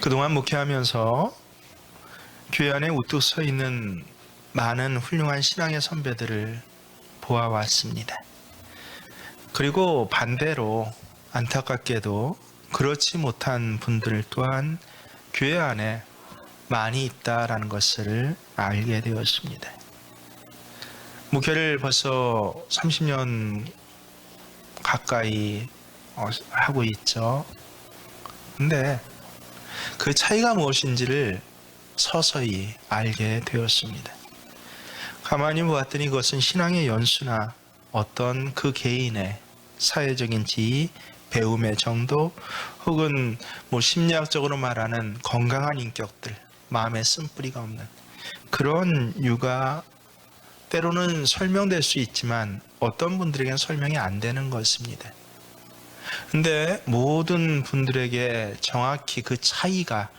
그동안 목회하면서 교회 안에 우뚝 서 있는 많은 훌륭한 신앙의 선배들을 보아왔습니다. 그리고 반대로 안타깝게도 그렇지 못한 분들 또한 교회 안에 많이 있다라는 것을 알게 되었습니다. 목회를 벌써 30년 가까이 하고 있죠. 근데 그 차이가 무엇인지를 서서히 알게 되었습니다. 가만히 보았더니 그것은 신앙의 연수나 어떤 그 개인의 사회적인 지위, 배움의 정도, 혹은 심리학적으로 말하는 건강한 인격들, 마음에 쓴뿌리가 없는 그런 이유가 때로는 설명될 수 있지만 어떤 분들에게는 설명이 안 되는 것입니다. 근데 모든 분들에게 정확히 그 차이가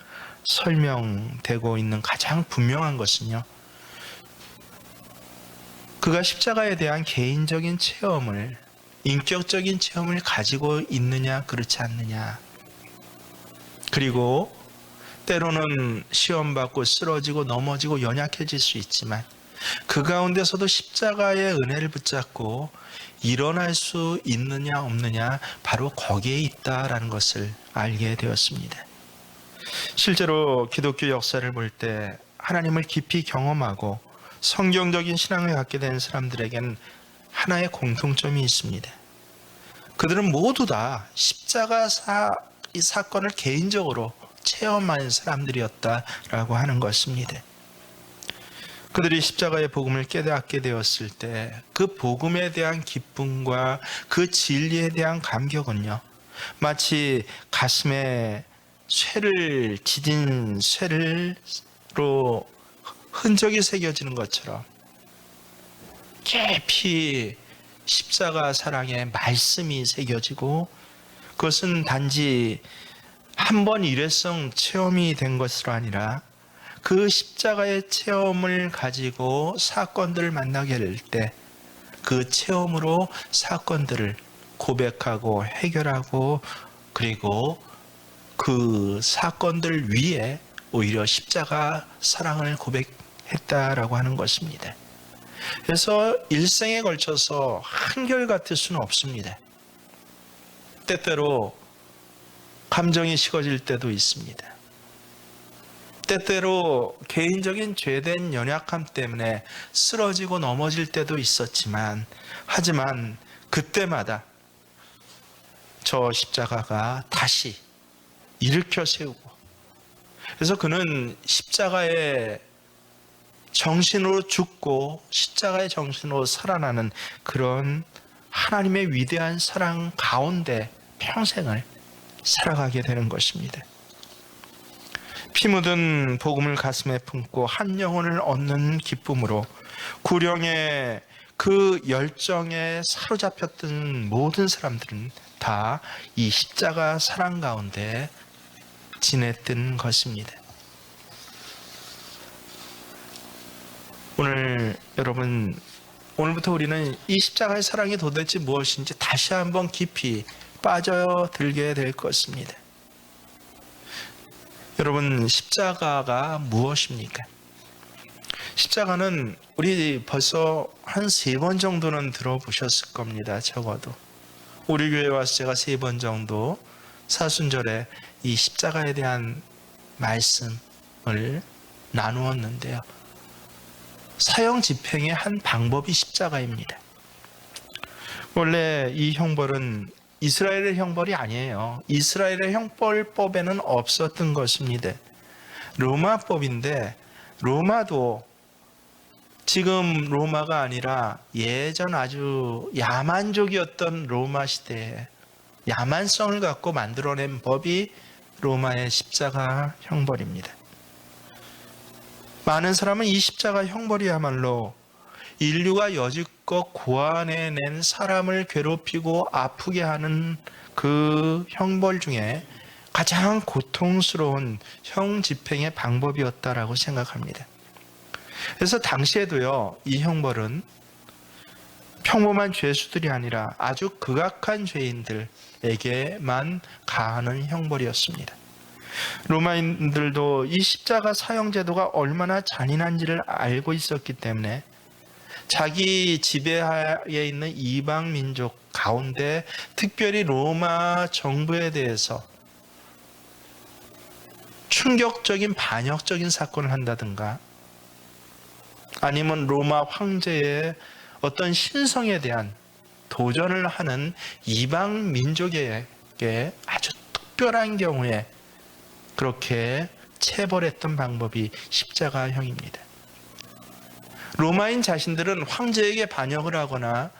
설명되고 있는 가장 분명한 것은요, 그가 십자가에 대한 개인적인 체험을, 인격적인 체험을 가지고 있느냐 그렇지 않느냐, 그리고 때로는 시험받고 쓰러지고 넘어지고 연약해질 수 있지만 그 가운데서도 십자가의 은혜를 붙잡고 일어날 수 있느냐 없느냐, 바로 거기에 있다라는 것을 알게 되었습니다. 실제로 기독교 역사를 볼 때 하나님을 깊이 경험하고 성경적인 신앙을 갖게 된 사람들에게는 하나의 공통점이 있습니다. 그들은 모두 다 십자가 이 사건을 개인적으로 체험한 사람들이었다라고 하는 것입니다. 그들이 십자가의 복음을 깨닫게 되었을 때 그 복음에 대한 기쁨과 그 진리에 대한 감격은요, 마치 가슴에 쇠를 지진 쇠로 흔적이 새겨지는 것처럼 깊이 십자가 사랑의 말씀이 새겨지고, 그것은 단지 한 번 일회성 체험이 된 것으로 아니라 그 십자가의 체험을 가지고 사건들을 만나게 될 때 그 체험으로 사건들을 고백하고 해결하고, 그리고 그 사건들 위에 오히려 십자가 사랑을 고백했다라고 하는 것입니다. 그래서 일생에 걸쳐서 한결같을 수는 없습니다. 때때로 감정이 식어질 때도 있습니다. 때때로 개인적인 죄된 연약함 때문에 쓰러지고 넘어질 때도 있었지만, 하지만 그때마다 저 십자가가 다시 일으켜 세우고, 그래서 그는 십자가의 정신으로 죽고 십자가의 정신으로 살아나는 그런 하나님의 위대한 사랑 가운데 평생을 살아가게 되는 것입니다. 피 묻은 복음을 가슴에 품고 한 영혼을 얻는 기쁨으로 구령의 그 열정에 사로잡혔던 모든 사람들은 다 이 십자가 사랑 가운데 지냈던 것입니다. 오늘부터 우리는 이 십자가의 사랑이 도대체 무엇인지 다시 한번 깊이 빠져들게 될 것입니다. 여러분, 십자가가 무엇입니까? 십자가는 우리 벌써 한 3번 정도는 들어보셨을 겁니다. 적어도 우리 교회 와서 제가 3번 정도 사순절에 이 십자가에 대한 말씀을 나누었는데요, 사형 집행의 한 방법이 십자가입니다. 원래 이 형벌은 이스라엘의 형벌이 아니에요. 이스라엘의 형벌법에는 없었던 것입니다. 로마법인데, 로마도 지금 로마가 아니라 예전 아주 야만족이었던 로마 시대에 야만성을 갖고 만들어낸 법이 로마의 십자가 형벌입니다. 많은 사람은 이 십자가 형벌이야말로 인류가 여지껏 고안해낸 사람을 괴롭히고 아프게 하는 그 형벌 중에 가장 고통스러운 형 집행의 방법이었다라고 생각합니다. 그래서 당시에도요, 이 형벌은 평범한 죄수들이 아니라 아주 극악한 죄인들에게만 가하는 형벌이었습니다. 로마인들도 이 십자가 사형 제도가 얼마나 잔인한지를 알고 있었기 때문에 자기 지배하에 있는 이방 민족 가운데 특별히 로마 정부에 대해서 충격적인 반역적인 사건을 한다든가 아니면 로마 황제의 어떤 신성에 대한 도전을 하는 이방 민족에게 아주 특별한 경우에 그렇게 체벌했던 방법이 십자가형입니다. 로마인 자신들은 황제에게 반역을 하거나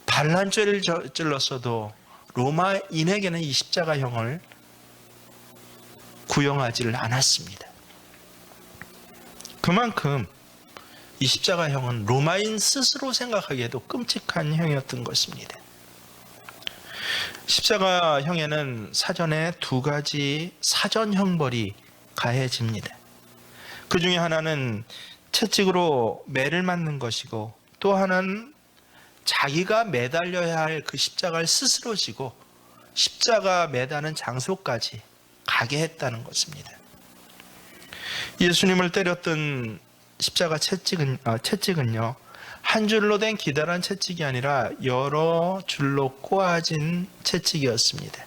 반란죄를 저질렀어도 로마인에게는 이 십자가형을 구형하지를 않았습니다. 그만큼 이 십자가형은 로마인 스스로 생각하기에도 끔찍한 형이었던 것입니다. 십자가형에는 사전에 두 가지 사전 형벌이 가해집니다. 그 중에 하나는 채찍으로 매를 맞는 것이고 또 하나는 자기가 매달려야 할 그 십자가를 스스로 지고 십자가 매다는 장소까지 가게 했다는 것입니다. 예수님을 때렸던 십자가 채찍은요, 한 줄로 된 기다란 채찍이 아니라 여러 줄로 꼬아진 채찍이었습니다.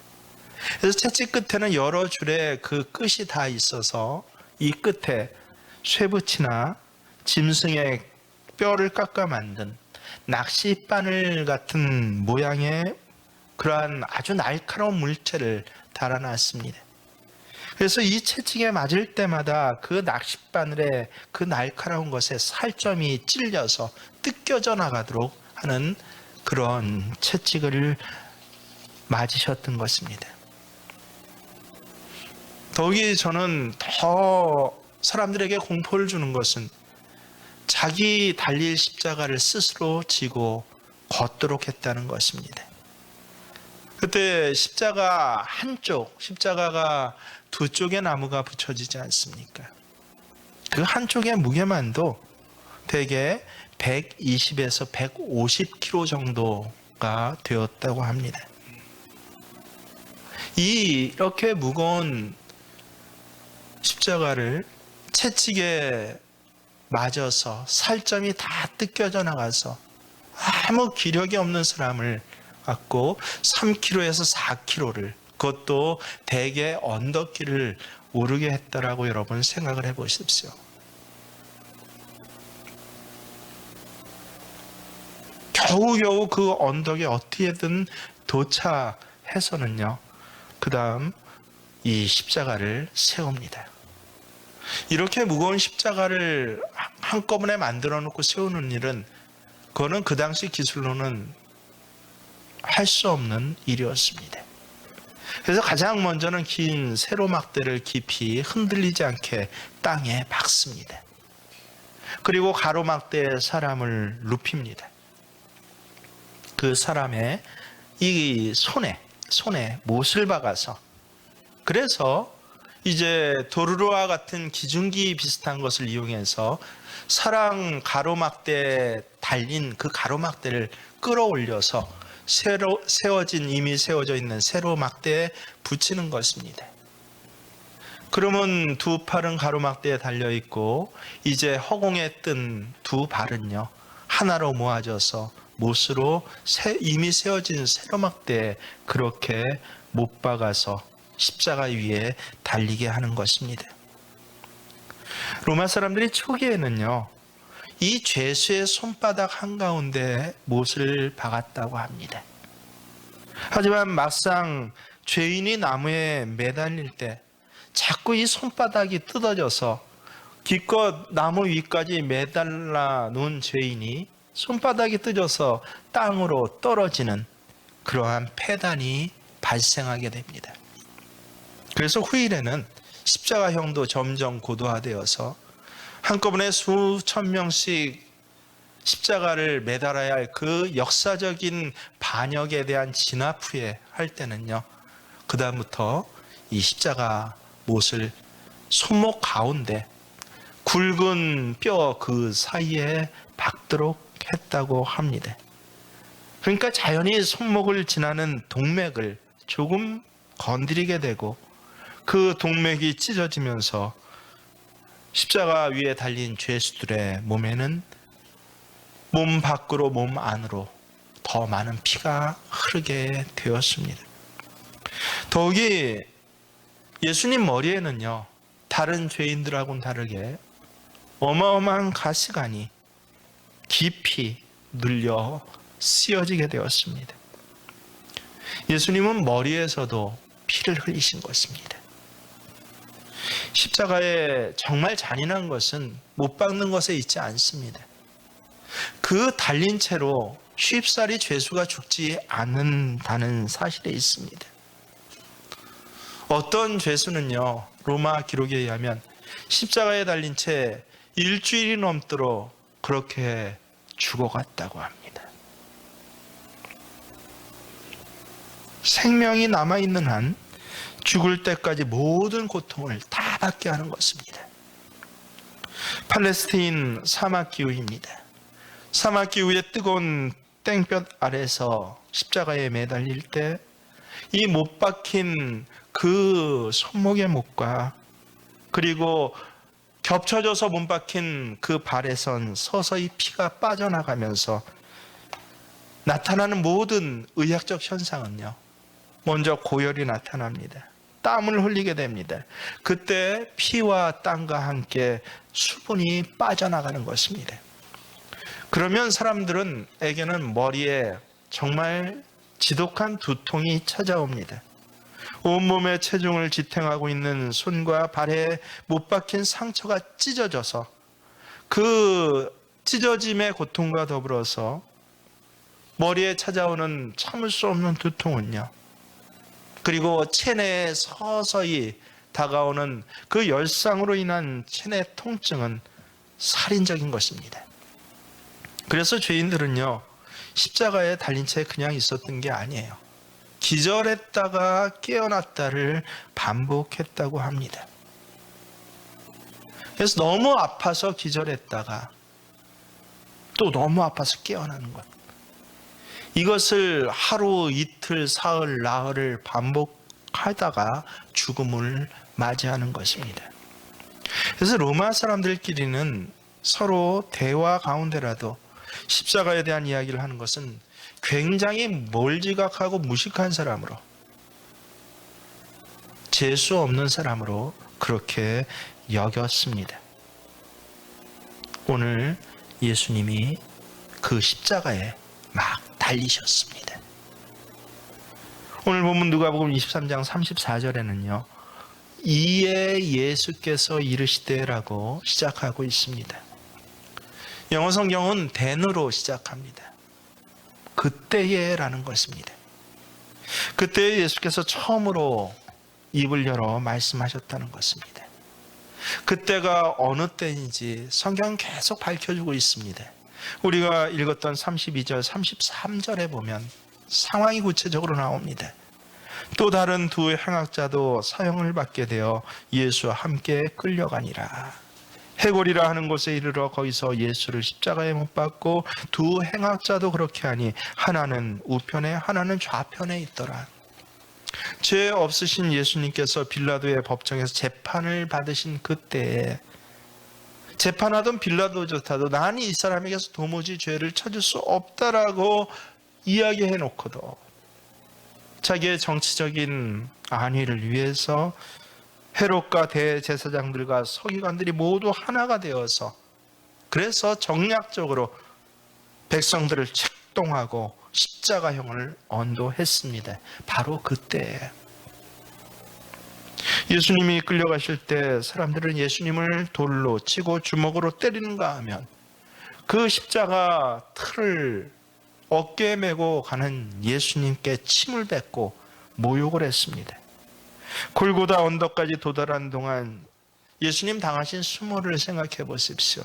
그래서 채찍 끝에는 여러 줄의 그 끝이 다 있어서 이 끝에 쇠붙이나 짐승의 뼈를 깎아 만든 낚싯바늘 같은 모양의 그러한 아주 날카로운 물체를 달아놨습니다. 그래서 이 채찍에 맞을 때마다 그 낚싯바늘에 그 날카로운 것에 살점이 찔려서 뜯겨져 나가도록 하는 그런 채찍을 맞으셨던 것입니다. 더욱이 저는 더 사람들에게 공포를 주는 것은 자기 달릴 십자가를 스스로 지고 걷도록 했다는 것입니다. 그때 십자가 한쪽, 십자가가 두 쪽의 나무가 붙여지지 않습니까? 그 한쪽의 무게만도 대개 120에서 150kg 정도가 되었다고 합니다. 이렇게 무거운 십자가를 채찍에 맞아서 살점이 다 뜯겨져 나가서 아무 기력이 없는 사람을 갖고 3kg에서 4kg를 그것도 대개 언덕길을 오르게 했다라고 여러분 생각을 해보십시오. 겨우겨우 그 언덕에 어떻게든 도착해서는요, 그 다음 이 십자가를 세웁니다. 이렇게 무거운 십자가를 한꺼번에 만들어 놓고 세우는 일은 그거는 그 당시 기술로는 할 수 없는 일이었습니다. 그래서 가장 먼저는 긴 세로막대를 깊이 흔들리지 않게 땅에 박습니다. 그리고 가로막대에 사람을 눕힙니다. 그 사람의 이 손에 못을 박아서, 그래서 이제 도르르와 같은 기중기 비슷한 것을 이용해서 사랑 가로막대에 달린 그 가로막대를 끌어올려서 이미 세워져 있는 세로막대에 붙이는 것입니다. 그러면 두 팔은 가로막대에 달려있고 이제 허공에 뜬 두 발은요, 하나로 모아져서 못으로 이미 세워진 세로막대에 그렇게 못 박아서 십자가 위에 달리게 하는 것입니다. 로마 사람들이 초기에는요, 이 죄수의 손바닥 한가운데 못을 박았다고 합니다. 하지만 막상 죄인이 나무에 매달릴 때 자꾸 이 손바닥이 뜯어져서 기껏 나무 위까지 매달라 놓은 죄인이 손바닥이 뜯어져서 땅으로 떨어지는 그러한 폐단이 발생하게 됩니다. 그래서 후일에는 십자가형도 점점 고도화되어서 한꺼번에 수천 명씩 십자가를 매달아야 할 그 역사적인 반역에 대한 진압 후에 할 때는요, 그 다음부터 이 십자가 못을 손목 가운데 굵은 뼈 그 사이에 박도록 했다고 합니다. 그러니까 자연히 손목을 지나는 동맥을 조금 건드리게 되고 그 동맥이 찢어지면서 십자가 위에 달린 죄수들의 몸에는 몸 밖으로 몸 안으로 더 많은 피가 흐르게 되었습니다. 더욱이 예수님 머리에는요, 다른 죄인들하고는 다르게 어마어마한 가시관이 깊이 눌려 쓰여지게 되었습니다. 예수님은 머리에서도 피를 흘리신 것입니다. 십자가에 정말 잔인한 것은 못 박는 것에 있지 않습니다. 그 달린 채로 쉽사리 죄수가 죽지 않는다는 사실에 있습니다. 어떤 죄수는요, 로마 기록에 의하면 십자가에 달린 채 일주일이 넘도록 그렇게 죽어갔다고 합니다. 생명이 남아있는 한 죽을 때까지 모든 고통을 다 받게 하는 것입니다. 팔레스타인 사막기후입니다. 사막기후의 뜨거운 땡볕 아래서 십자가에 매달릴 때 이 못 박힌 그 손목의 못과 그리고 겹쳐져서 못 박힌 그 발에선 서서히 피가 빠져나가면서 나타나는 모든 의학적 현상은요, 먼저 고열이 나타납니다. 땀을 흘리게 됩니다. 그때 피와 땀과 함께 수분이 빠져나가는 것입니다. 그러면 사람들에게는 머리에 정말 지독한 두통이 찾아옵니다. 온몸에 체중을 지탱하고 있는 손과 발에 못 박힌 상처가 찢어져서 그 찢어짐의 고통과 더불어서 머리에 찾아오는 참을 수 없는 두통은요, 그리고 체내에 서서히 다가오는 그 열상으로 인한 체내 통증은 살인적인 것입니다. 그래서 죄인들은요, 십자가에 달린 채 그냥 있었던 게 아니에요. 기절했다가 깨어났다를 반복했다고 합니다. 그래서 너무 아파서 기절했다가 또 너무 아파서 깨어나는 것, 이것을 하루, 이틀, 사흘, 나흘을 반복하다가 죽음을 맞이하는 것입니다. 그래서 로마 사람들끼리는 서로 대화 가운데라도 십자가에 대한 이야기를 하는 것은 굉장히 몰지각하고 무식한 사람으로, 재수 없는 사람으로 그렇게 여겼습니다. 오늘 예수님이 그 십자가에 막 달리셨습니다. 오늘 본문 누가복음 23장 34절에는요, 이에 예수께서 이르시되라고 시작하고 있습니다. 영어 성경은 then으로 시작합니다. 그때에라는 것입니다. 그때 예수께서 처음으로 입을 열어 말씀하셨다는 것입니다. 그때가 어느 때인지 성경은 계속 밝혀주고 있습니다. 우리가 읽었던 32절, 33절에 보면 상황이 구체적으로 나옵니다. 또 다른 두 행악자도 사형을 받게 되어 예수와 함께 끌려가니라. 해골이라 하는 곳에 이르러 거기서 예수를 십자가에 못 박고 두 행악자도 그렇게 하니 하나는 우편에 하나는 좌편에 있더라. 죄 없으신 예수님께서 빌라도의 법정에서 재판을 받으신 그때에 재판하던 빌라도조차도 난 이 사람에게서 도무지 죄를 찾을 수 없다라고 이야기해 놓고도 자기의 정치적인 안위를 위해서 헤롯과 대제사장들과 서기관들이 모두 하나가 되어서 그래서 정략적으로 백성들을 책동하고 십자가형을 언도했습니다. 바로 그때 예수님이 끌려가실 때 사람들은 예수님을 돌로 치고 주먹으로 때리는가 하면 그 십자가 틀을 어깨에 메고 가는 예수님께 침을 뱉고 모욕을 했습니다. 골고다 언덕까지 도달한 동안 예수님 당하신 수모를 생각해 보십시오.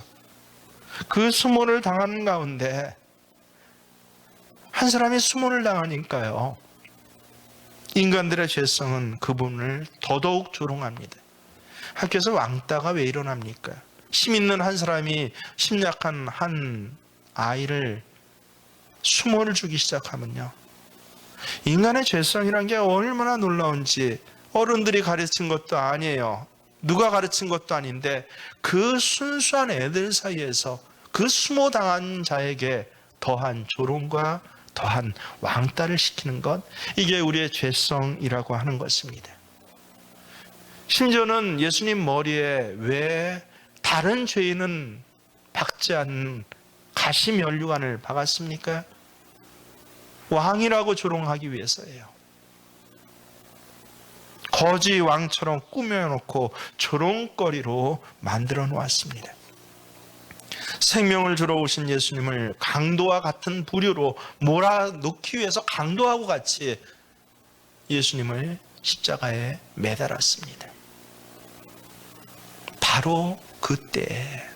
그 수모를 당하는 가운데 한 사람이 수모를 당하니까요, 인간들의 죄성은 그분을 더더욱 조롱합니다. 학교에서 왕따가 왜 일어납니까? 심 있는 한 사람이 심약한 한 아이를 수모를 주기 시작하면요, 인간의 죄성이란 게 얼마나 놀라운지 어른들이 가르친 것도 아니에요. 누가 가르친 것도 아닌데 그 순수한 애들 사이에서 그 수모당한 자에게 더한 조롱과 더한 왕따를 시키는 것, 이게 우리의 죄성이라고 하는 것입니다. 심지어는 예수님 머리에 왜 다른 죄인은 박지 않는 가시 면류관을 박았습니까? 왕이라고 조롱하기 위해서예요. 거지 왕처럼 꾸며놓고 조롱거리로 만들어 놓았습니다. 생명을 주러 오신 예수님을 강도와 같은 부류로 몰아넣기 위해서 강도하고 같이 예수님을 십자가에 매달았습니다. 바로 그때,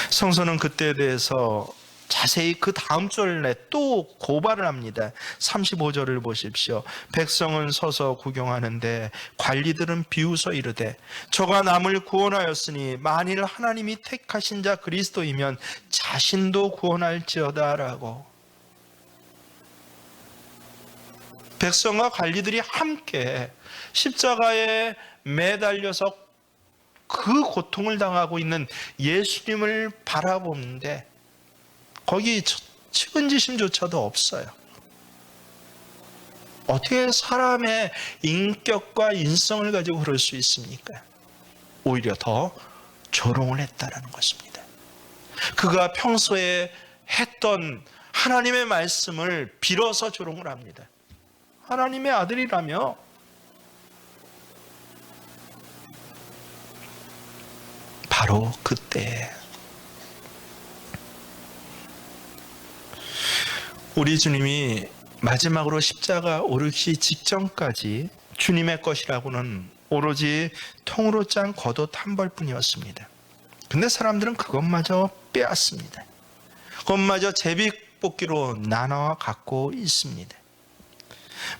성서는 그때에 대해서 자세히 그 다음 절에 또 고발을 합니다. 35절을 보십시오. 백성은 서서 구경하는데 관리들은 비웃어 이르되 저가 남을 구원하였으니 만일 하나님이 택하신 자 그리스도이면 자신도 구원할지어다 라고. 백성과 관리들이 함께 십자가에 매달려서 그 고통을 당하고 있는 예수님을 바라보는데 거기 측은지심조차도 없어요. 어떻게 사람의 인격과 인성을 가지고 그럴 수 있습니까? 오히려 더 조롱을 했다라는 것입니다. 그가 평소에 했던 하나님의 말씀을 빌어서 조롱을 합니다. 하나님의 아들이라며. 바로 그때 우리 주님이 마지막으로 십자가 오르기 직전까지 주님의 것이라고는 오로지 통으로 짠 겉옷 한 벌뿐이었습니다. 근데 사람들은 그것마저 빼앗습니다. 그것마저 제비뽑기로 나눠 갖고 있습니다.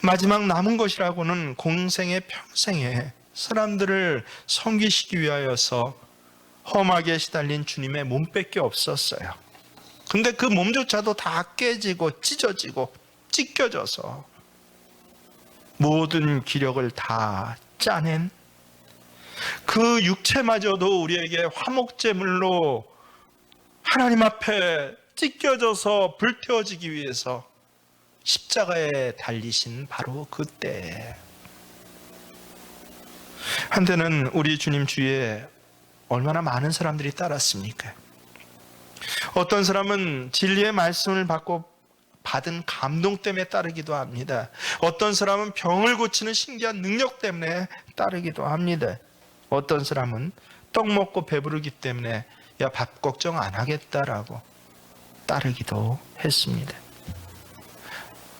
마지막 남은 것이라고는 공생의 평생에 사람들을 섬기시기 위하여서 험하게 시달린 주님의 몸밖에 없었어요. 근데 그 몸조차도 다 깨지고 찢어지고 찢겨져서 모든 기력을 다 짜낸 그 육체마저도 우리에게 화목제물로 하나님 앞에 찢겨져서 불태워지기 위해서 십자가에 달리신 바로 그때, 한때는 우리 주님 주위에 얼마나 많은 사람들이 따랐습니까? 어떤 사람은 진리의 말씀을 받고 받은 감동 때문에 따르기도 합니다. 어떤 사람은 병을 고치는 신기한 능력 때문에 따르기도 합니다. 어떤 사람은 떡 먹고 배부르기 때문에 야, 밥 걱정 안 하겠다라고 따르기도 했습니다.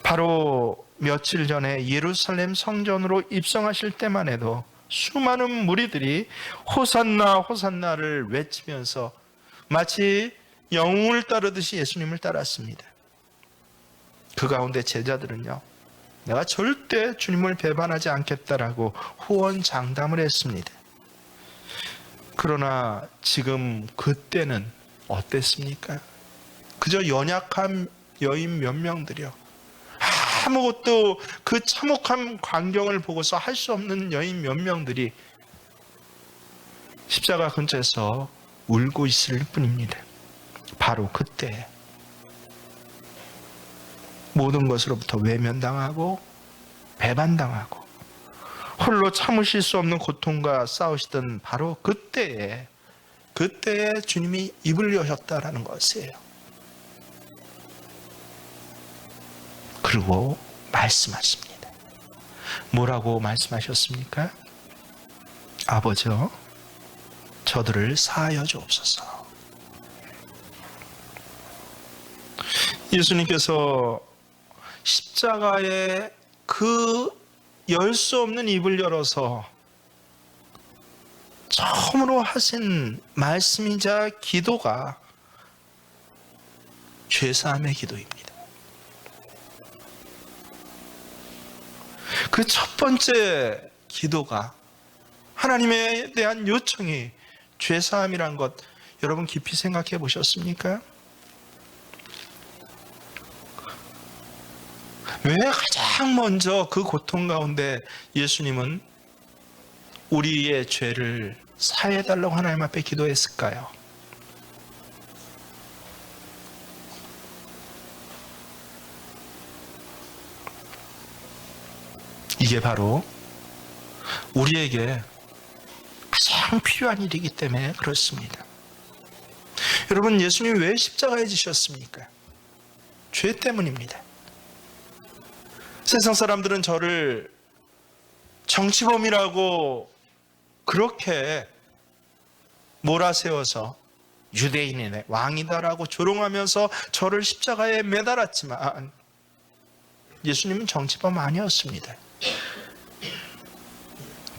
바로 며칠 전에 예루살렘 성전으로 입성하실 때만 해도 수많은 무리들이 호산나 호산나를 외치면서 마치 영웅을 따르듯이 예수님을 따랐습니다. 그 가운데 제자들은요, 내가 절대 주님을 배반하지 않겠다라고 후원장담을 했습니다. 그러나 지금 그때는 어땠습니까? 그저 연약한 여인 몇 명들이요, 아무것도 그 참혹한 광경을 보고서 할 수 없는 여인 몇 명들이 십자가 근처에서 울고 있을 뿐입니다. 바로 그때 모든 것으로부터 외면당하고 배반당하고 홀로 참으실 수 없는 고통과 싸우시던 바로 그때에 주님이 입을 여셨다라는 것이에요. 그리고 말씀하십니다. 뭐라고 말씀하셨습니까? 아버지여, 저들을 사하여 주옵소서. 예수님께서 십자가에 그 열 수 없는 입을 열어서 처음으로 하신 말씀이자 기도가 죄사함의 기도입니다. 그 첫 번째 기도가, 하나님에 대한 요청이 죄사함이란 것, 여러분 깊이 생각해 보셨습니까? 왜 가장 가장 먼저 그 고통 가운데 예수님은 우리의 죄를 사해달라고 하나님 앞에 기도했을까요? 이게 바로 우리에게 가장 필요한 일이기 때문에 그렇습니다. 여러분, 예수님이 왜 십자가에 지셨습니까? 죄 때문입니다. 세상 사람들은 저를 정치범이라고 그렇게 몰아세워서 유대인의 왕이다라고 조롱하면서 저를 십자가에 매달았지만 예수님은 정치범 아니었습니다.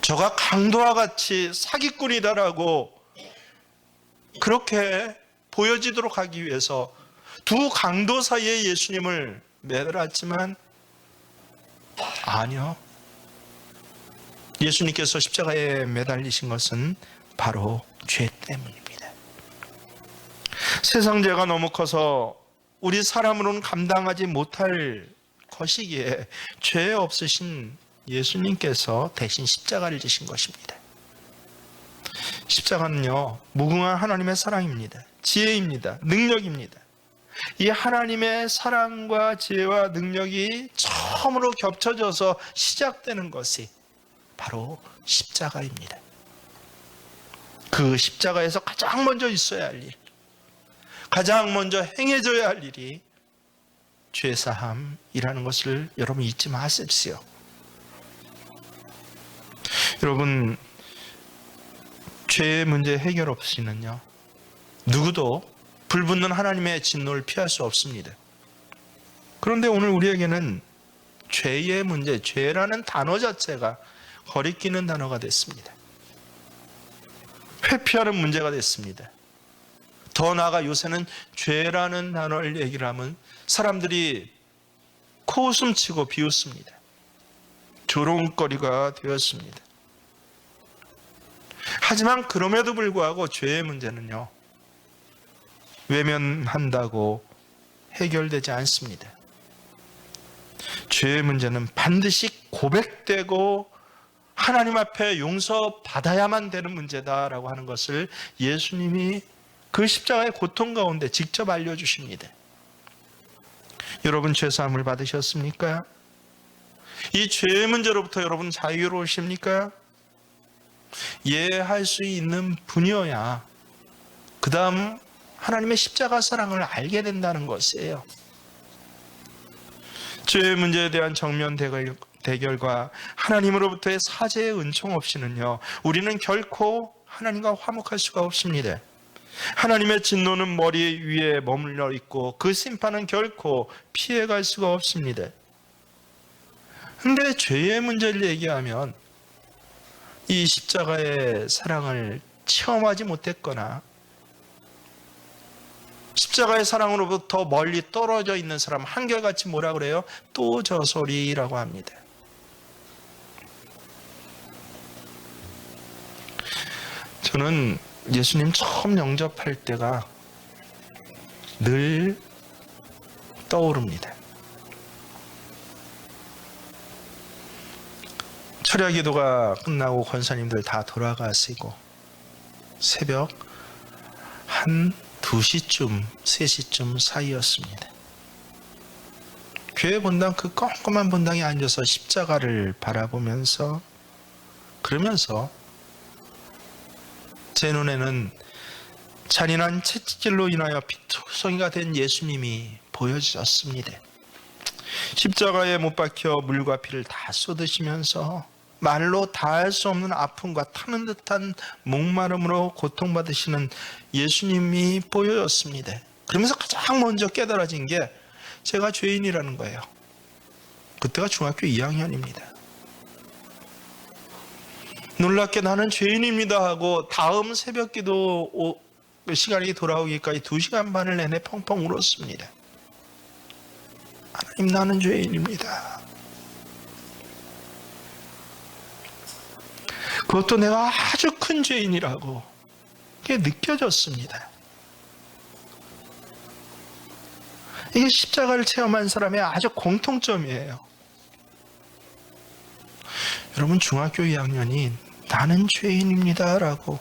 저가 강도와 같이 사기꾼이다라고 그렇게 보여지도록 하기 위해서 두 강도 사이에 예수님을 매달았지만 아니요. 예수님께서 십자가에 매달리신 것은 바로 죄 때문입니다. 세상 죄가 너무 커서 우리 사람으로는 감당하지 못할 것이기에 죄 없으신 예수님께서 대신 십자가를 지신 것입니다. 십자가는요, 무궁한 하나님의 사랑입니다. 지혜입니다. 능력입니다. 이 하나님의 사랑과 지혜와 능력이 처음으로 겹쳐져서 시작되는 것이 바로 십자가입니다. 그 십자가에서 가장 먼저 있어야 할 일, 가장 먼저 행해져야 할 일이 죄사함이라는 것을 여러분 잊지 마십시오. 여러분, 죄의 문제 해결 없이는요, 누구도 불붙는 하나님의 진노를 피할 수 없습니다. 그런데 오늘 우리에게는 죄의 문제, 죄라는 단어 자체가 거리끼는 단어가 됐습니다. 회피하는 문제가 됐습니다. 더 나아가 요새는 죄라는 단어를 얘기를 하면 사람들이 코웃음치고 비웃습니다. 조롱거리가 되었습니다. 하지만 그럼에도 불구하고 죄의 문제는요, 외면한다고 해결되지 않습니다. 죄의 문제는 반드시 고백되고 하나님 앞에 용서받아야만 되는 문제다라고 하는 것을 예수님이 그 십자가의 고통 가운데 직접 알려주십니다. 여러분, 죄사함을 받으셨습니까? 이 죄의 문제로부터 여러분 자유로우십니까? 이해할 수 있는 분이어야 그 다음 하나님의 십자가 사랑을 알게 된다는 것이에요. 죄의 문제에 대한 정면 대결과 하나님으로부터의 사죄의 은총 없이는요, 우리는 결코 하나님과 화목할 수가 없습니다. 하나님의 진노는 머리 위에 머물러 있고 그 심판은 결코 피해갈 수가 없습니다. 그런데 죄의 문제를 얘기하면 이 십자가의 사랑을 체험하지 못했거나 십자가의 사랑으로부터 멀리 떨어져 있는 사람, 한결같이 뭐라 그래요? 또 저 소리라고 합니다. 저는 예수님 처음 영접할 때가 늘 떠오릅니다. 철야 기도가 끝나고 권사님들 다 돌아가시고 새벽 한 2시쯤, 3시쯤 사이였습니다. 교회 본당, 그 껌껌한 본당에 앉아서 십자가를 바라보면서 그러면서 제 눈에는 잔인한 채찍질로 인하여 피투성이가 된 예수님이 보여졌습니다. 십자가에 못 박혀 물과 피를 다 쏟으시면서 말로 다할 수 없는 아픔과 타는 듯한 목마름으로 고통받으시는 예수님이 보여졌습니다. 그러면서 가장 먼저 깨달아진 게 제가 죄인이라는 거예요. 그때가 중학교 2학년입니다. 놀랍게 나는 죄인입니다 하고 다음 새벽 기도 시간이 돌아오기까지 2시간 반을 내내 펑펑 울었습니다. 하나님, 나는 죄인입니다. 그것도 내가 아주 큰 죄인이라고 그게 느껴졌습니다. 이게 십자가를 체험한 사람의 아주 공통점이에요. 여러분, 중학교 2학년이 나는 죄인입니다 라고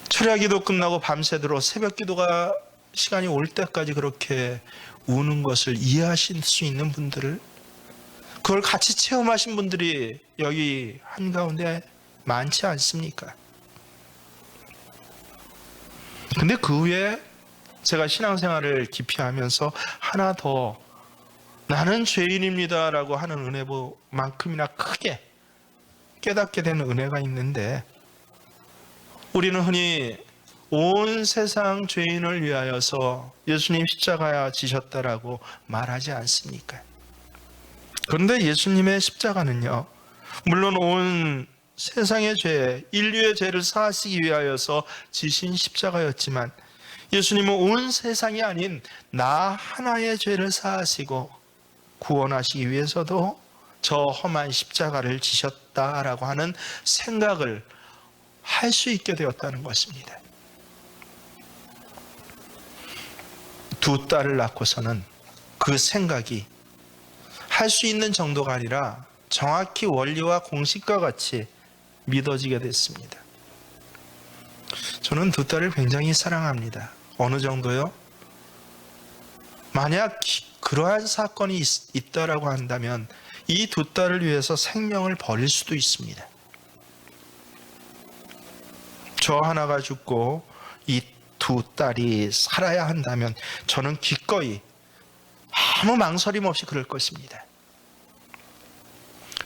철야기도 끝나고 밤새도록 새벽 기도가 시간이 올 때까지 그렇게 우는 것을 이해하실 수 있는 분들을, 그걸 같이 체험하신 분들이 여기 한가운데 많지 않습니까? 근데 그 후에 제가 신앙생활을 깊이 하면서 하나 더 나는 죄인입니다 라고 하는 은혜만큼이나 크게 깨닫게 되는 은혜가 있는데, 우리는 흔히 온 세상 죄인을 위하여서 예수님 십자가야 지셨다라고 말하지 않습니까? 그런데 예수님의 십자가는요, 물론 온 세상의 죄, 인류의 죄를 사하시기 위하여서 지신 십자가였지만 예수님은 온 세상이 아닌 나 하나의 죄를 사하시고 구원하시기 위해서도 저 험한 십자가를 지셨다라고 하는 생각을 할 수 있게 되었다는 것입니다. 두 딸을 낳고서는 그 생각이 할 수 있는 정도가 아니라 정확히 원리와 공식과 같이 믿어지게 됐습니다. 저는 두 딸을 굉장히 사랑합니다. 어느 정도요? 만약 그러한 사건이 있다라고 한다면 이 두 딸을 위해서 생명을 버릴 수도 있습니다. 저 하나가 죽고 이 두 딸이 살아야 한다면 저는 기꺼이 아무 망설임 없이 그럴 것입니다.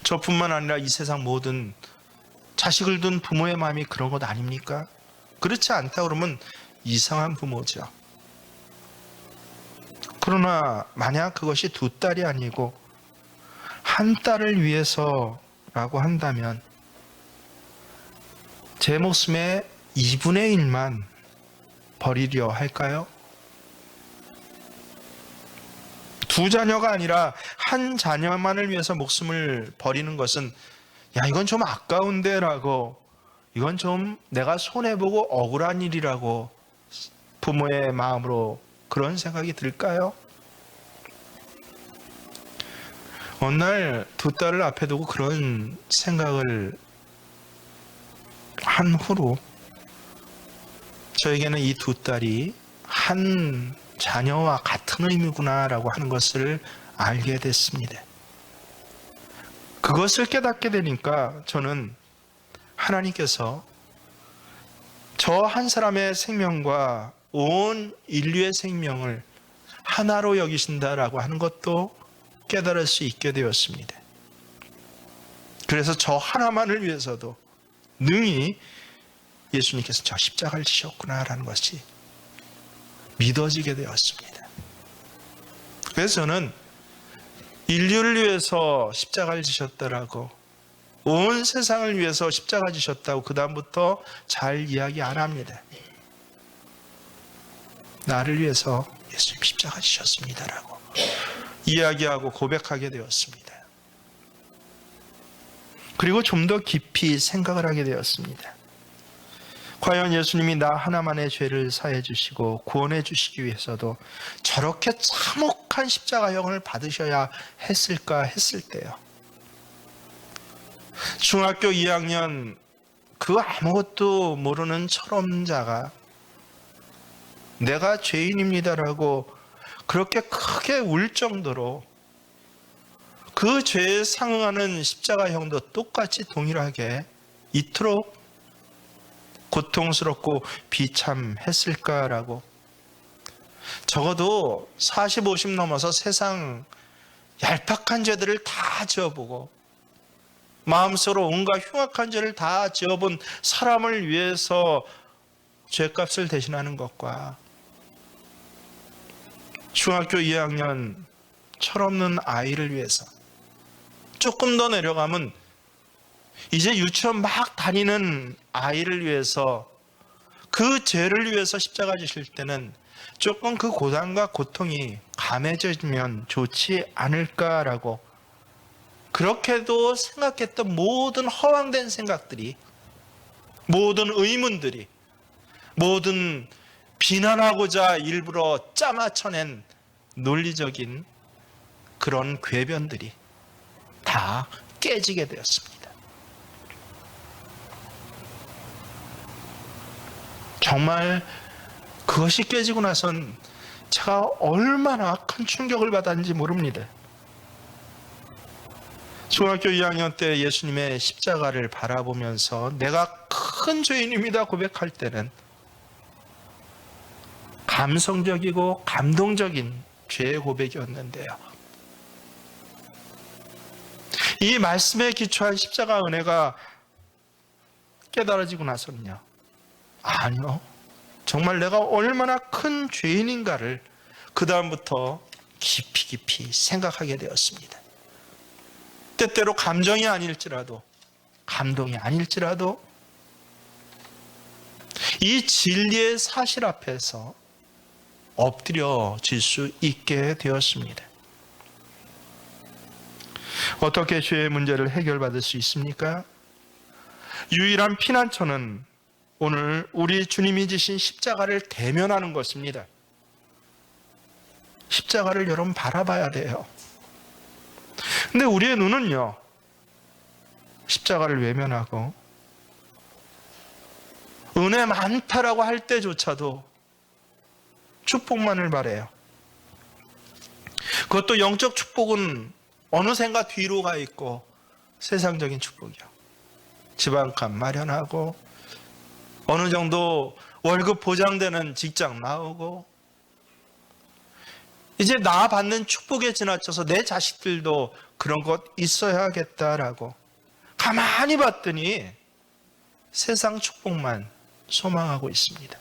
저뿐만 아니라 이 세상 모든 자식을 둔 부모의 마음이 그런 것 아닙니까? 그렇지 않다 그러면 이상한 부모죠. 그러나 만약 그것이 두 딸이 아니고 한 딸을 위해서라고 한다면 제 목숨의 2분의 1만 버리려 할까요? 두 자녀가 아니라 한 자녀만을 위해서 목숨을 버리는 것은 야, 이건 좀 아까운데 라고, 이건 좀 내가 손해보고 억울한 일이라고 부모의 마음으로 그런 생각이 들까요? 어느 날 두 딸을 앞에 두고 그런 생각을 한 후로 저에게는 이 두 딸이 한 자녀와 같은 의미구나라고 하는 것을 알게 됐습니다. 그것을 깨닫게 되니까 저는 하나님께서 저 한 사람의 생명과 온 인류의 생명을 하나로 여기신다라고 하는 것도 깨달을 수 있게 되었습니다. 그래서 저 하나만을 위해서도 능히 예수님께서 저 십자가를 지셨구나라는 것이 믿어지게 되었습니다. 그래서 저는 인류를 위해서 십자가를 지셨다라고, 온 세상을 위해서 십자가 지셨다고 그 다음부터 잘 이야기 안 합니다. 나를 위해서 예수님 십자가 지셨습니다라고 이야기하고 고백하게 되었습니다. 그리고 좀 더 깊이 생각을 하게 되었습니다. 과연 예수님이 나 하나만의 죄를 사해 주시고 구원해 주시기 위해서도 저렇게 참혹한 십자가형을 받으셔야 했을까 했을 때요, 중학교 2학년 그 아무것도 모르는 철없자가 내가 죄인입니다라고 그렇게 크게 울 정도로 그 죄에 상응하는 십자가형도 똑같이 동일하게 이토록 고통스럽고 비참했을까라고, 적어도 40, 50 넘어서 세상 얄팍한 죄들을 다 지어보고 마음속으로 온갖 흉악한 죄를 다 지어본 사람을 위해서 죄값을 대신하는 것과 중학교 2학년 철없는 아이를 위해서, 조금 더 내려가면 이제 유치원 막 다니는 아이를 위해서, 그 죄를 위해서 십자가 지실 때는 조금 그 고단과 고통이 감해지면 좋지 않을까라고, 그렇게도 생각했던 모든 허황된 생각들이, 모든 의문들이, 모든 비난하고자 일부러 짜맞춰낸 논리적인 그런 궤변들이 다 깨지게 되었습니다. 정말 그것이 깨지고 나선 제가 얼마나 큰 충격을 받았는지 모릅니다. 중학교 2학년 때 예수님의 십자가를 바라보면서 내가 큰 죄인입니다 고백할 때는 감성적이고 감동적인 죄의 고백이었는데요. 이 말씀에 기초한 십자가 은혜가 깨달아지고 나서는요. 아니요. 정말 내가 얼마나 큰 죄인인가를 그 다음부터 깊이 생각하게 되었습니다. 때때로 감정이 아닐지라도 감동이 아닐지라도 이 진리의 사실 앞에서 엎드려질 수 있게 되었습니다. 어떻게 죄의 문제를 해결받을 수 있습니까? 유일한 피난처는 오늘 우리 주님이 지신 십자가를 대면하는 것입니다. 십자가를 여러분 바라봐야 돼요. 근데 우리의 눈은요, 십자가를 외면하고 은혜 많다라고 할 때조차도 축복만을 바라요. 그것도 영적 축복은 어느샌가 뒤로 가 있고 세상적인 축복이요. 집 한 칸 마련하고 어느 정도 월급 보장되는 직장 나오고 이제 나 받는 축복에 지나쳐서 내 자식들도 그런 것 있어야겠다라고 가만히 봤더니 세상 축복만 소망하고 있습니다.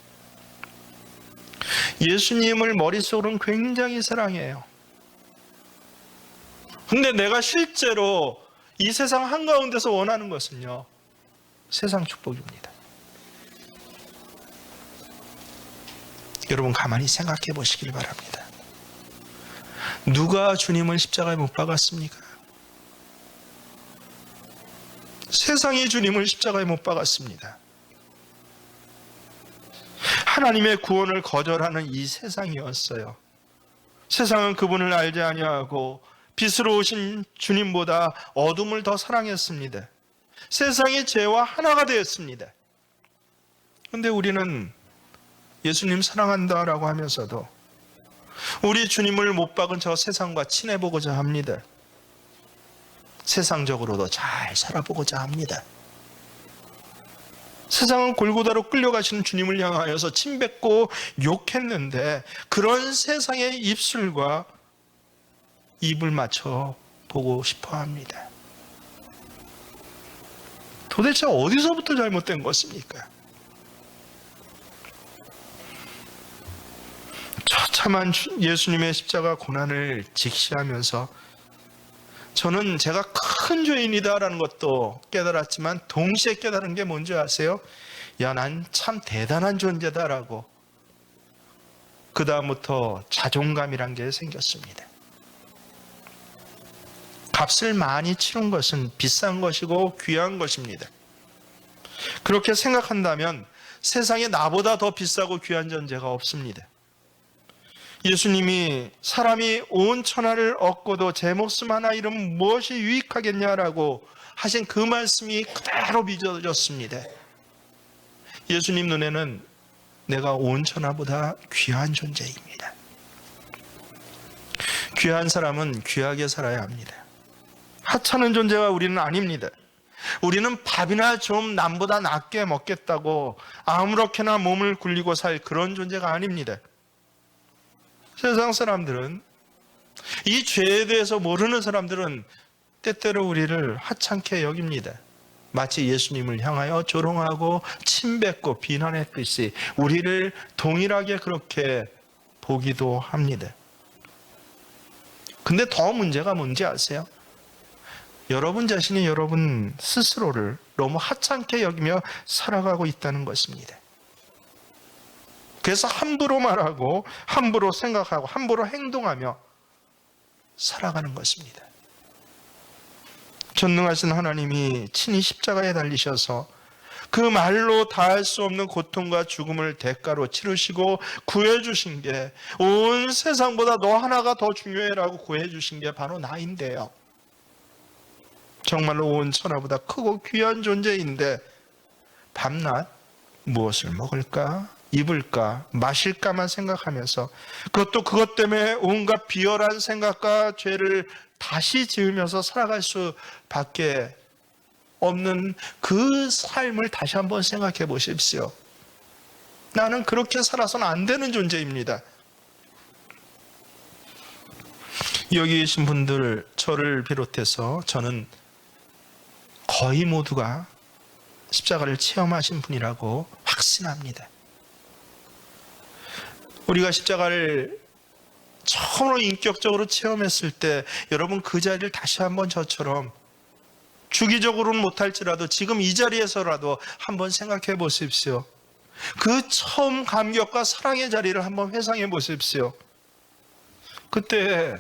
예수님을 머릿속으로는 굉장히 사랑해요. 근데 내가 실제로 이 세상 한가운데서 원하는 것은요, 세상 축복입니다. 여러분 가만히 생각해 보시길 바랍니다. 누가 주님을 십자가에 못 박았습니까? 세상이 주님을 십자가에 못 박았습니다. 하나님의 구원을 거절하는 이 세상이었어요. 세상은 그분을 알지 아니하고 빛으로 오신 주님보다 어둠을 더 사랑했습니다. 세상이 죄와 하나가 되었습니다. 그런데 우리는 예수님 사랑한다라고 하면서도 우리 주님을 못 박은 저 세상과 친해보고자 합니다. 세상적으로도 잘 살아보고자 합니다. 세상은 골고다로 끌려가시는 주님을 향하여서 침뱉고 욕했는데 그런 세상의 입술과 입을 맞춰 보고 싶어 합니다. 도대체 어디서부터 잘못된 것입니까? 처참한 예수님의 십자가 고난을 직시하면서 저는 제가 큰 죄인이다라는 것도 깨달았지만 동시에 깨달은 게 뭔지 아세요? 야, 난 참 대단한 존재다라고 그 다음부터 자존감이란 게 생겼습니다. 값을 많이 치른 것은 비싼 것이고 귀한 것입니다. 그렇게 생각한다면 세상에 나보다 더 비싸고 귀한 존재가 없습니다. 예수님이 사람이 온 천하를 얻고도 제 목숨 하나 잃으면 무엇이 유익하겠냐라고 하신 그 말씀이 그대로 빚어졌습니다. 예수님 눈에는 내가 온 천하보다 귀한 존재입니다. 귀한 사람은 귀하게 살아야 합니다. 하찮은 존재가 우리는 아닙니다. 우리는 밥이나 좀 남보다 낫게 먹겠다고 아무렇게나 몸을 굴리고 살 그런 존재가 아닙니다. 세상 사람들은, 이 죄에 대해서 모르는 사람들은 때때로 우리를 하찮게 여깁니다. 마치 예수님을 향하여 조롱하고 침뱉고 비난했듯이 우리를 동일하게 그렇게 보기도 합니다. 근데 더 문제가 뭔지 아세요? 여러분 자신이 여러분 스스로를 너무 하찮게 여기며 살아가고 있다는 것입니다. 그래서 함부로 말하고 함부로 생각하고 함부로 행동하며 살아가는 것입니다. 전능하신 하나님이 친히 십자가에 달리셔서 그 말로 다할 수 없는 고통과 죽음을 대가로 치르시고 구해주신 게 온 세상보다 너 하나가 더 중요해라고 구해주신 게 바로 나인데요. 정말로 온 천하보다 크고 귀한 존재인데 밤낮 무엇을 먹을까, 입을까, 마실까만 생각하면서 그것도 그것 때문에 온갖 비열한 생각과 죄를 다시 지으면서 살아갈 수밖에 없는 그 삶을 다시 한번 생각해 보십시오. 나는 그렇게 살아서는 안 되는 존재입니다. 여기 계신 분들, 저를 비롯해서 저는 거의 모두가 십자가를 체험하신 분이라고 확신합니다. 우리가 십자가를 처음으로 인격적으로 체험했을 때 여러분 그 자리를 다시 한번 저처럼 주기적으로는 못할지라도 지금 이 자리에서라도 한번 생각해 보십시오. 그 처음 감격과 사랑의 자리를 한번 회상해 보십시오. 그때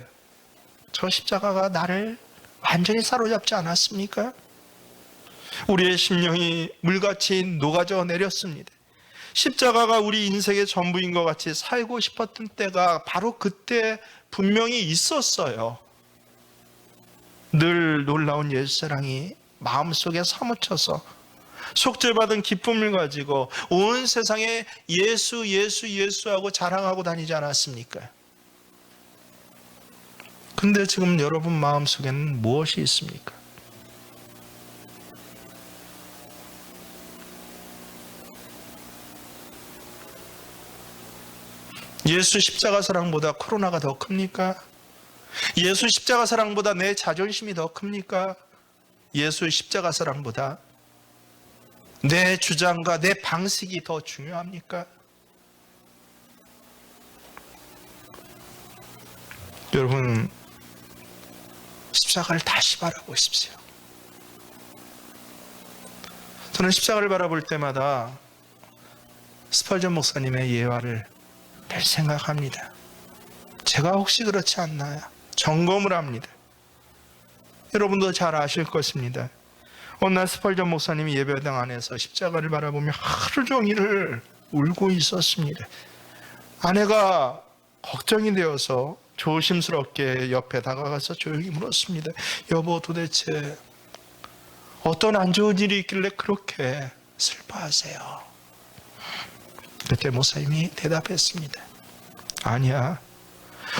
저 십자가가 나를 완전히 사로잡지 않았습니까? 우리의 심령이 물같이 녹아져 내렸습니다. 십자가가 우리 인생의 전부인 것 같이 살고 싶었던 때가 바로 그때 분명히 있었어요. 늘 놀라운 옛사랑이 마음속에 사무쳐서 속죄받은 기쁨을 가지고 온 세상에 예수 예수 예수하고 자랑하고 다니지 않았습니까? 근데 지금 여러분 마음속에는 무엇이 있습니까? 예수 십자가 사랑보다 코로나가 더 큽니까? 예수 십자가 사랑보다 내 자존심이 더 큽니까? 예수 십자가 사랑보다 내 주장과 내 방식이 더 중요합니까? 여러분, 십자가를 다시 바라보십시오. 저는 십자가를 바라볼 때마다 스펄전 목사님의 예화를 늘 생각합니다. 제가 혹시 그렇지 않나요? 점검을 합니다. 여러분도 잘 아실 것입니다. 어느 날 스펄전 목사님이 예배당 안에서 십자가를 바라보며 하루 종일 울고 있었습니다. 아내가 걱정이 되어서 조심스럽게 옆에 다가가서 조용히 물었습니다. 여보, 도대체 어떤 안 좋은 일이 있길래 그렇게 슬퍼하세요? 그때 목사님이 대답했습니다. 아니야.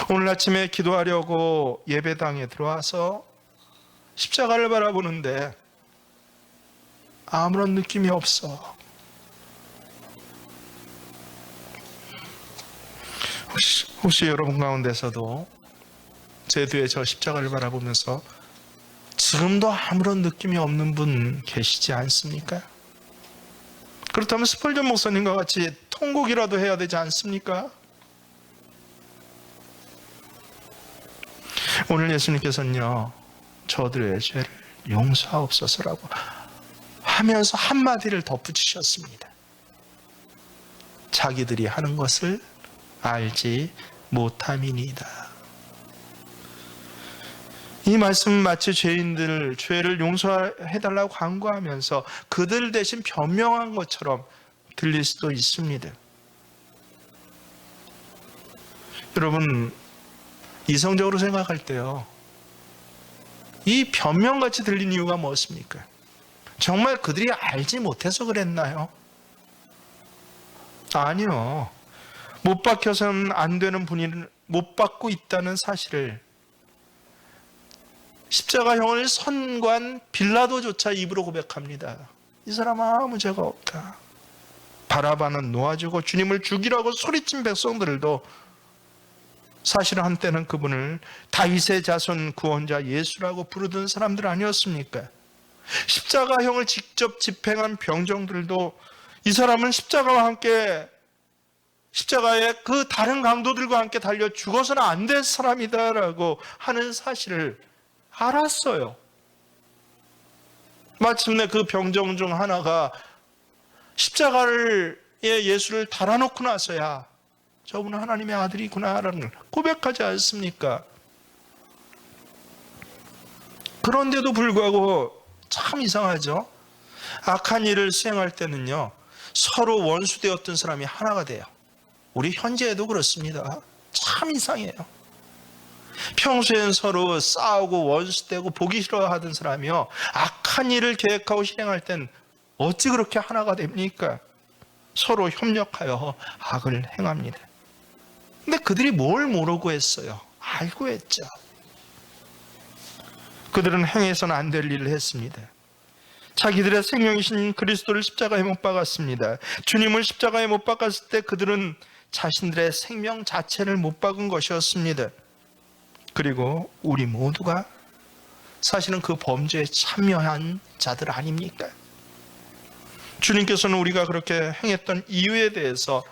오늘 아침에 기도하려고 예배당에 들어와서 십자가를 바라보는데 아무런 느낌이 없어. 혹시 여러분 가운데서도 제 뒤에 저 십자가를 바라보면서 지금도 아무런 느낌이 없는 분 계시지 않습니까? 그렇다면 스펄전 목사님과 같이 통곡이라도 해야 되지 않습니까? 오늘 예수님께서는요, 저들의 죄를 용서하옵소서라고 하면서 한마디를 덧붙이셨습니다. 자기들이 하는 것을 알지 못함이니이다. 이 말씀은 마치 죄인들 죄를 용서해달라고 간구하면서 그들 대신 변명한 것처럼 들릴 수도 있습니다. 여러분, 이성적으로 생각할 때요, 이 변명같이 들린 이유가 무엇입니까? 정말 그들이 알지 못해서 그랬나요? 아니요. 못 박혀서는 안 되는 분을 못 받고 있다는 사실을 십자가형을 선고한 빌라도조차 입으로 고백합니다. 이 사람은 아무 죄가 없다. 바라바는 놓아주고 주님을 죽이라고 소리친 백성들도 사실 한때는 그분을 다윗의 자손 구원자 예수라고 부르던 사람들 아니었습니까? 십자가형을 직접 집행한 병정들도 이 사람은 십자가와 함께 십자가의 그 다른 강도들과 함께 달려 죽어서는 안 될 사람이다라고 하는 사실을 알았어요. 마침내 그 병정 중 하나가 십자가에 예수를 달아놓고 나서야 저분은 하나님의 아들이구나라는 걸 고백하지 않습니까? 그런데도 불구하고 참 이상하죠? 악한 일을 수행할 때는요, 서로 원수되었던 사람이 하나가 돼요. 우리 현재에도 그렇습니다. 참 이상해요. 평소엔 서로 싸우고 원수되고 보기 싫어하던 사람이요, 악한 일을 계획하고 실행할 땐 어찌 그렇게 하나가 됩니까? 서로 협력하여 악을 행합니다. 근데 그들이 뭘 모르고 했어요? 알고 했죠. 그들은 행해서는 안 될 일을 했습니다. 자기들의 생명이신 그리스도를 십자가에 못 박았습니다. 주님을 십자가에 못 박았을 때 그들은 자신들의 생명 자체를 못 박은 것이었습니다. 그리고 우리 모두가 사실은 그 범죄에 참여한 자들 아닙니까? 주님께서는 우리가 그렇게 행했던 이유에 대해서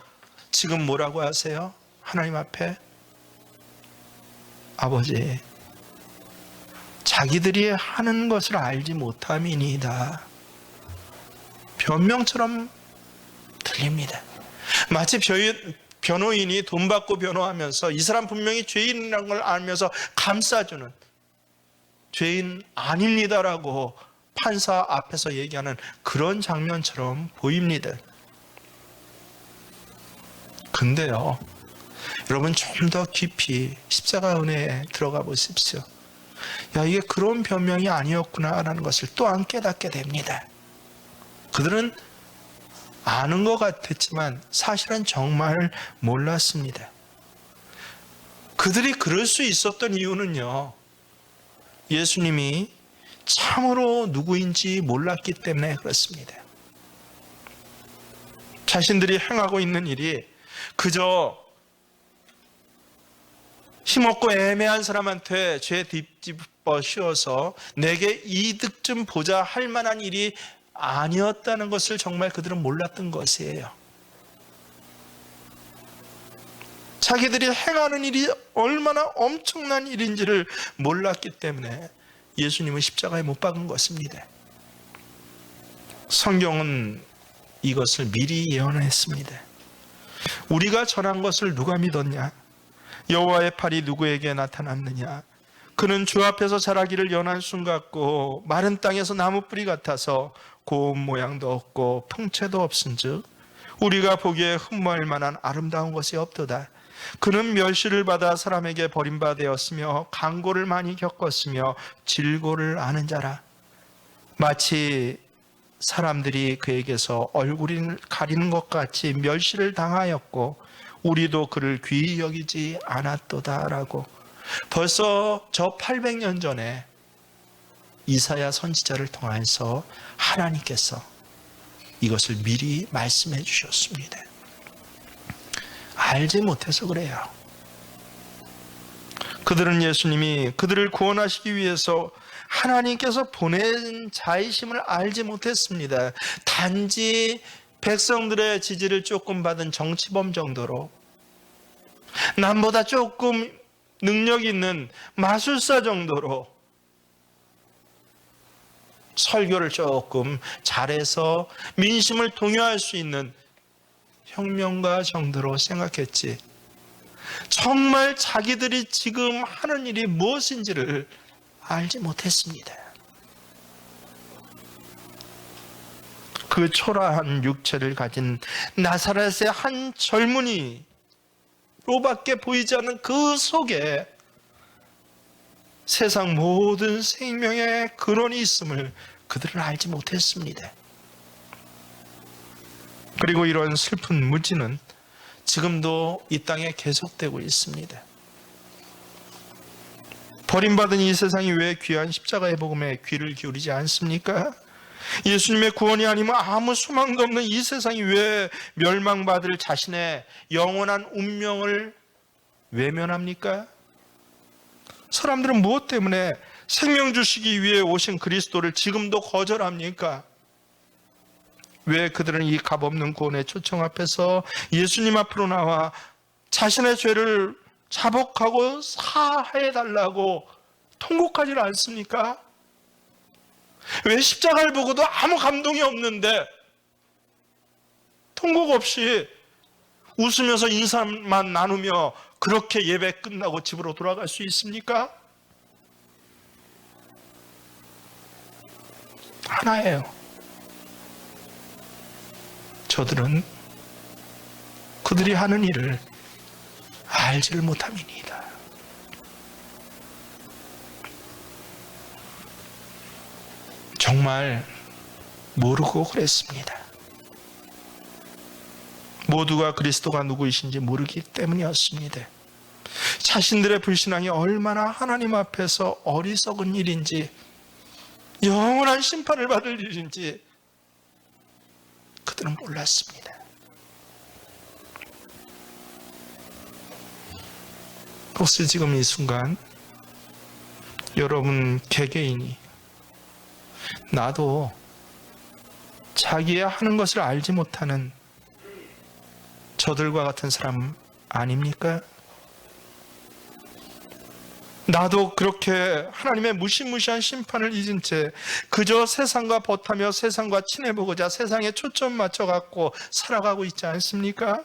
지금 뭐라고 하세요? 하나님 앞에, 아버지, 자기들이 하는 것을 알지 못함이니이다. 변명처럼 들립니다. 마치 변호인이 돈 받고 변호하면서 이 사람 분명히 죄인이라는 걸 알면서 감싸주는, 죄인 아닙니다라고 판사 앞에서 얘기하는 그런 장면처럼 보입니다. 근데요, 여러분 좀 더 깊이 십자가 은혜에 들어가 보십시오. 야, 이게 그런 변명이 아니었구나라는 것을 또한 깨닫게 됩니다. 그들은 아는 것 같았지만 사실은 정말 몰랐습니다. 그들이 그럴 수 있었던 이유는요, 예수님이 참으로 누구인지 몰랐기 때문에 그렇습니다. 자신들이 행하고 있는 일이 그저 힘없고 애매한 사람한테 죄 뒤집어 씌워서 내게 이득 좀 보자 할 만한 일이 아니었다는 것을 정말 그들은 몰랐던 것이에요. 자기들이 행하는 일이 얼마나 엄청난 일인지를 몰랐기 때문에 예수님은 십자가에 못 박은 것입니다. 성경은 이것을 미리 예언했습니다. 우리가 전한 것을 누가 믿었냐? 여호와의 팔이 누구에게 나타났느냐? 그는 주 앞에서 자라기를 연한 순 같고 마른 땅에서 나무 뿌리 같아서 고운 모양도 없고 풍채도 없은즉 우리가 보기에 흠모할 만한 아름다운 것이 없도다. 그는 멸시를 받아 사람에게 버림받았으며 강고를 많이 겪었으며 질고를 아는 자라. 마치 사람들이 그에게서 얼굴을 가리는 것 같이 멸시를 당하였고 우리도 그를 귀히 여기지 않았도다라고 벌써 저 800년 전에 이사야 선지자를 통해서 하나님께서 이것을 미리 말씀해 주셨습니다. 알지 못해서 그래요. 그들은 예수님이 그들을 구원하시기 위해서 하나님께서 보낸 자이심을 알지 못했습니다. 단지 백성들의 지지를 조금 받은 정치범 정도로, 남보다 조금 능력 있는 마술사 정도로, 설교를 조금 잘해서 민심을 동요할 수 있는 혁명가 정도로 생각했지, 정말 자기들이 지금 하는 일이 무엇인지를 알지 못했습니다. 그 초라한 육체를 가진 나사렛의 한 젊은이로밖에 보이지 않는 그 속에 세상 모든 생명의 근원이 있음을 그들은 알지 못했습니다. 그리고 이런 슬픈 무지는 지금도 이 땅에 계속되고 있습니다. 버림받은 이 세상이 왜 귀한 십자가의 복음에 귀를 기울이지 않습니까? 예수님의 구원이 아니면 아무 소망도 없는 이 세상이 왜 멸망받을 자신의 영원한 운명을 외면합니까? 사람들은 무엇 때문에 생명 주시기 위해 오신 그리스도를 지금도 거절합니까? 왜 그들은 이 값없는 구원의 초청 앞에서 예수님 앞으로 나와 자신의 죄를 자복하고 사해달라고 통곡하지 않습니까? 왜 십자가를 보고도 아무 감동이 없는데 통곡 없이 웃으면서 인사만 나누며 그렇게 예배 끝나고 집으로 돌아갈 수 있습니까? 하나예요. 저들은 그들이 하는 일을 알지를 못함이니이다. 정말 모르고 그랬습니다. 모두가 그리스도가 누구이신지 모르기 때문이었습니다. 자신들의 불신앙이 얼마나 하나님 앞에서 어리석은 일인지, 영원한 심판을 받을 일인지 그들은 몰랐습니다. 혹시 지금 이 순간 여러분 개개인이 나도 자기의 하는 것을 알지 못하는 저들과 같은 사람 아닙니까? 나도 그렇게 하나님의 무시무시한 심판을 잊은 채 그저 세상과 버타며 세상과 친해보고자 세상에 초점 맞춰갖고 살아가고 있지 않습니까?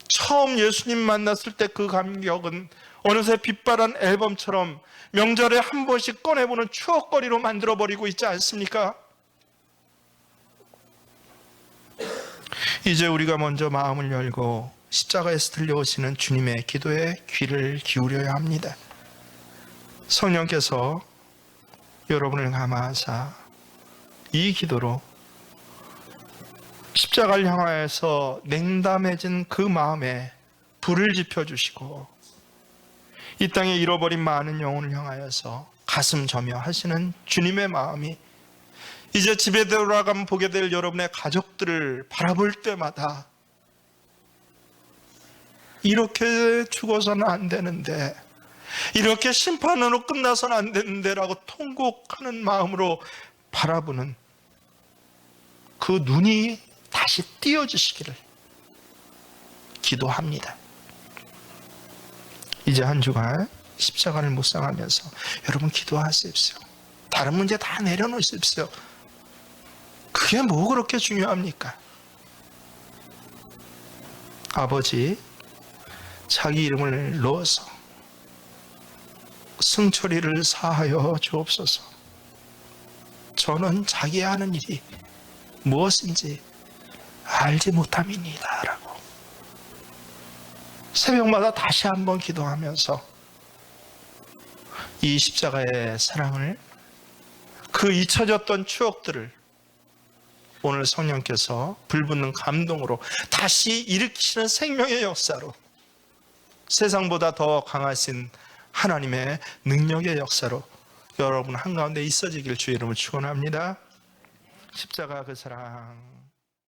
처음 예수님 만났을 때 그 감격은 어느새 빛바란 앨범처럼 명절에 한 번씩 꺼내보는 추억거리로 만들어버리고 있지 않습니까? 이제 우리가 먼저 마음을 열고 십자가에서 들려오시는 주님의 기도에 귀를 기울여야 합니다. 성령께서 여러분을 감화하사 이 기도로 십자가를 향하여서 냉담해진 그 마음에 불을 지펴주시고 이 땅에 잃어버린 많은 영혼을 향하여서 가슴 저며 하시는 주님의 마음이 이제 집에 돌아가면 보게 될 여러분의 가족들을 바라볼 때마다 이렇게 죽어서는 안 되는데, 이렇게 심판으로 끝나서는 안 되는데 라고 통곡하는 마음으로 바라보는 그 눈이 다시 띄어지시기를 기도합니다. 이제 한 주간 십자가를 묵상하면서 여러분 기도하십시오. 다른 문제 다 내려놓으십시오. 그게 뭐 그렇게 중요합니까? 아버지, 자기 이름을 넣어서 승철이를 사하여 주옵소서. 저는 자기 하는 일이 무엇인지 알지 못함이니이다 라고 새벽마다 다시 한번 기도하면서 이 십자가의 사랑을, 그 잊혀졌던 추억들을 오늘 성령께서 불붙는 감동으로 다시 일으키시는 생명의 역사로, 세상보다 더 강하신 하나님의 능력의 역사로 여러분 한가운데 있어지길 주의 이름으로 축원합니다. 십자가 그 사랑.